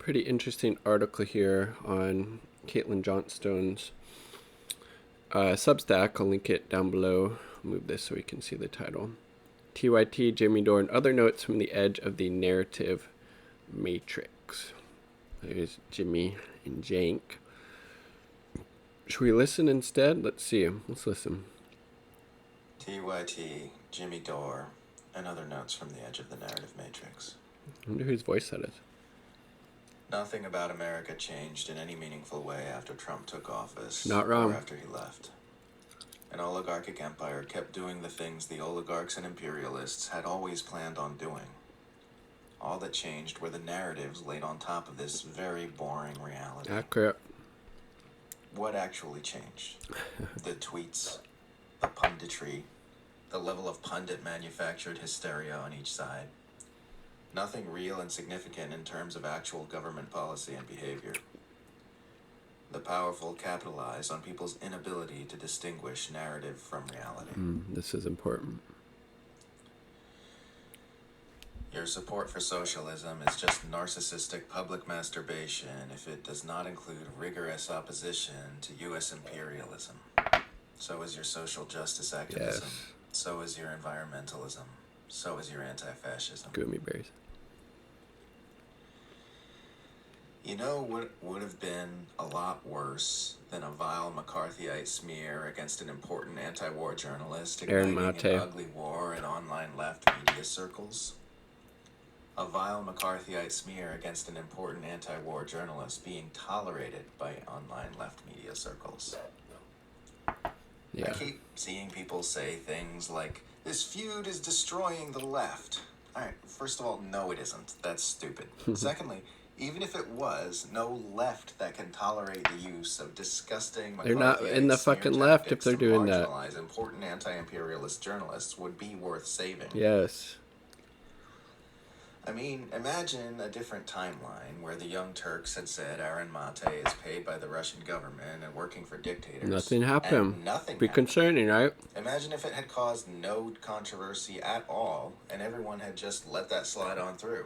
pretty interesting article here on Caitlin Johnstone's Substack. I'll link it down below. Move this so we can see the title. TYT, Jimmy Dore, and other notes from the edge of the narrative matrix. There's Jimmy and Jank. Should we listen instead? Let's see. Let's listen. TYT, Jimmy Dore, and other notes from the edge of the narrative matrix. I wonder whose voice that is. Nothing about America changed in any meaningful way after Trump took office. Not wrong. Or after he left. An oligarchic empire kept doing the things the oligarchs and imperialists had always planned on doing. All that changed were the narratives laid on top of this very boring reality. Accurate. What actually changed? The tweets, the punditry, the level of pundit manufactured hysteria on each side. Nothing real and significant in terms of actual government policy and behavior. The powerful capitalize on people's inability to distinguish narrative from reality. This is important. Your support for socialism is just narcissistic public masturbation if it does not include rigorous opposition to U.S. imperialism. So is your social justice activism. Yes. So is your environmentalism. So is your anti-fascism. Gummy bears. You know what would have been a lot worse than a vile McCarthyite smear against an important anti-war journalist igniting an ugly war in online left media circles? A vile McCarthyite smear against an important anti-war journalist being tolerated by online left media circles. Yeah. I keep seeing people say things like, this feud is destroying the left. Alright, first of all, no it isn't. That's stupid. Secondly, even if it was, no left that can tolerate the use of disgusting They're not in the fucking left if they're doing that. Important anti-imperialist journalists would be worth saving. Yes. I mean, imagine a different timeline where the Young Turks had said Aaron Mate is paid by the Russian government and working for dictators. Nothing happened. Nothing Be happened. concerning, right? Imagine if it had caused no controversy at all and everyone had just let that slide on through.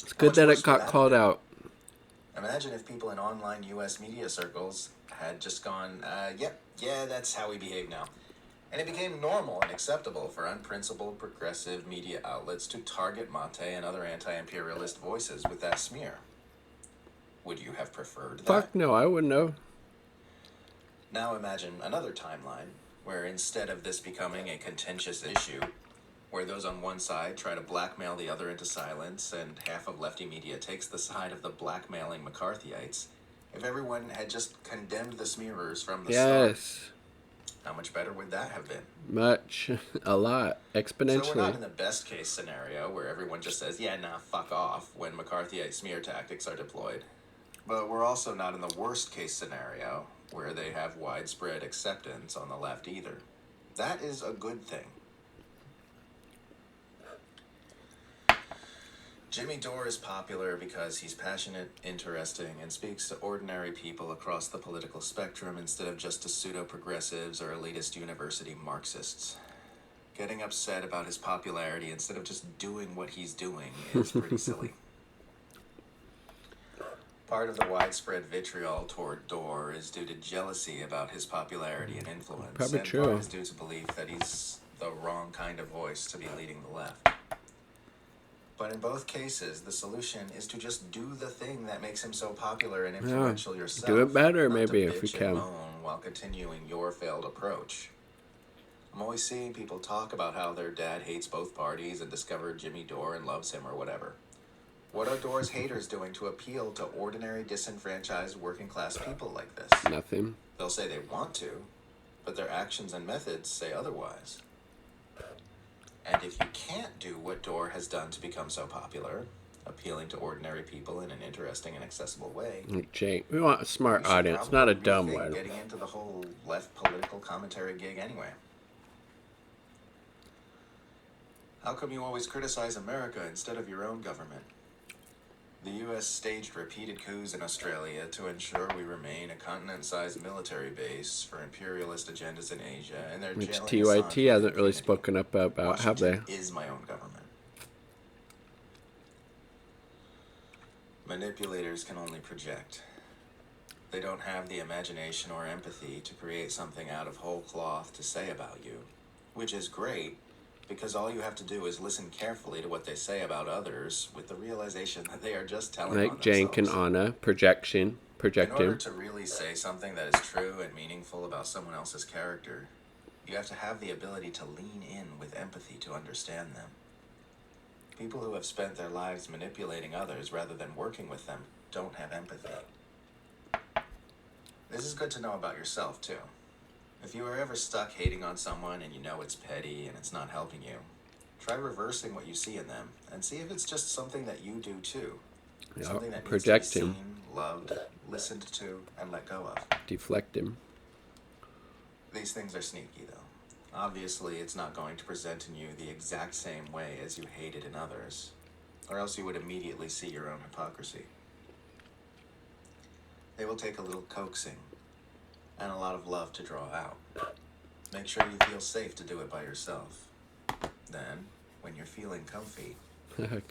It's good that it got called out. Imagine if people in online U.S. media circles had just gone, yeah, that's how we behave now. And it became normal and acceptable for unprincipled progressive media outlets to target Mate and other anti-imperialist voices with that smear. Would you have preferred that? Fuck no, I wouldn't know. Now imagine another timeline where instead of this becoming a contentious issue, where those on one side try to blackmail the other into silence and half of lefty media takes the side of the blackmailing McCarthyites, if everyone had just condemned the smearers from the start, how much better would that have been? Much. A lot. Exponentially. So we're not in the best case scenario where everyone just says, yeah, nah, fuck off when McCarthyite smear tactics are deployed. But we're also not in the worst case scenario where they have widespread acceptance on the left either. That is a good thing. Jimmy Dore is popular because he's passionate, interesting, and speaks to ordinary people across the political spectrum instead of just to pseudo-progressives or elitist university Marxists. Getting upset about his popularity instead of just doing what he's doing is pretty silly. Part of the widespread vitriol toward Dore is due to jealousy about his popularity and influence. Probably and true. Part is due to belief that he's the wrong kind of voice to be leading the left. But in both cases, the solution is to just do the thing that makes him so popular and influential yourself. Do it better, not maybe, to if we bitch can. and moan while continuing your failed approach. I'm always seeing people talk about how their dad hates both parties and discovered Jimmy Dore and loves him or whatever. What are Dore's haters doing to appeal to ordinary, disenfranchised, working-class people like this? Nothing. They'll say they want to, but their actions and methods say otherwise. And if you can't do what Dore has done to become so popular, appealing to ordinary people in an interesting and accessible way, Jake, we want a smart audience, not a dumb one. Getting into the whole left political commentary gig anyway. How come you always criticize America instead of your own government? The U.S. staged repeated coups in Australia to ensure we remain a continent-sized military base for imperialist agendas in Asia, and they're Which jailing TYT hasn't really spoken up about, have they? Washington is my own government. Manipulators can only project. They don't have the imagination or empathy to create something out of whole cloth to say about you, which is great, because all you have to do is listen carefully to what they say about others with the realization that they are just telling on Like Jank and themselves. Anna, projecting. In order to really say something that is true and meaningful about someone else's character, you have to have the ability to lean in with empathy to understand them. People who have spent their lives manipulating others rather than working with them don't have empathy. This is good to know about yourself, too. If you are ever stuck hating on someone and you know it's petty and it's not helping you, try reversing what you see in them and see if it's just something that you do too. Yep. Something that needs Project to be him. seen, loved, listened to, and let go of. Deflect him. These things are sneaky, though. Obviously, it's not going to present in you the exact same way as you hate it in others, or else you would immediately see your own hypocrisy. They will take a little coaxing and a lot of love to draw out. Make sure you feel safe to do it by yourself. Then, when you're feeling comfy,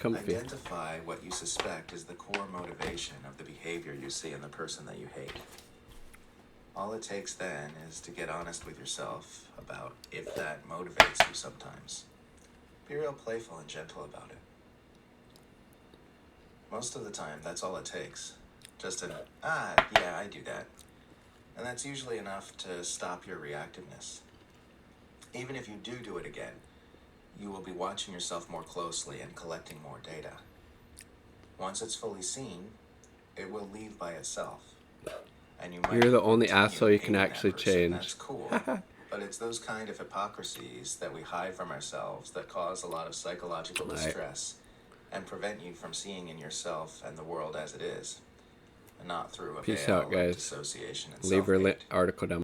identify what you suspect is the core motivation of the behavior you see in the person that you hate. All it takes then is to get honest with yourself about if that motivates you sometimes. Be real playful and gentle about it. Most of the time, that's all it takes. Just an, yeah, I do that. And that's usually enough to stop your reactiveness. Even if you do it again, you will be watching yourself more closely and collecting more data. Once it's fully seen, it will leave by itself. And you might You're the only continue asshole you can hating that actually person. change. That's cool. But it's those kind of hypocrisies that we hide from ourselves that cause a lot of psychological distress and prevent you from seeing in yourself and the world as it is, and not through a Peace veil out, of guys. dissociation and Leave her self-hate. article down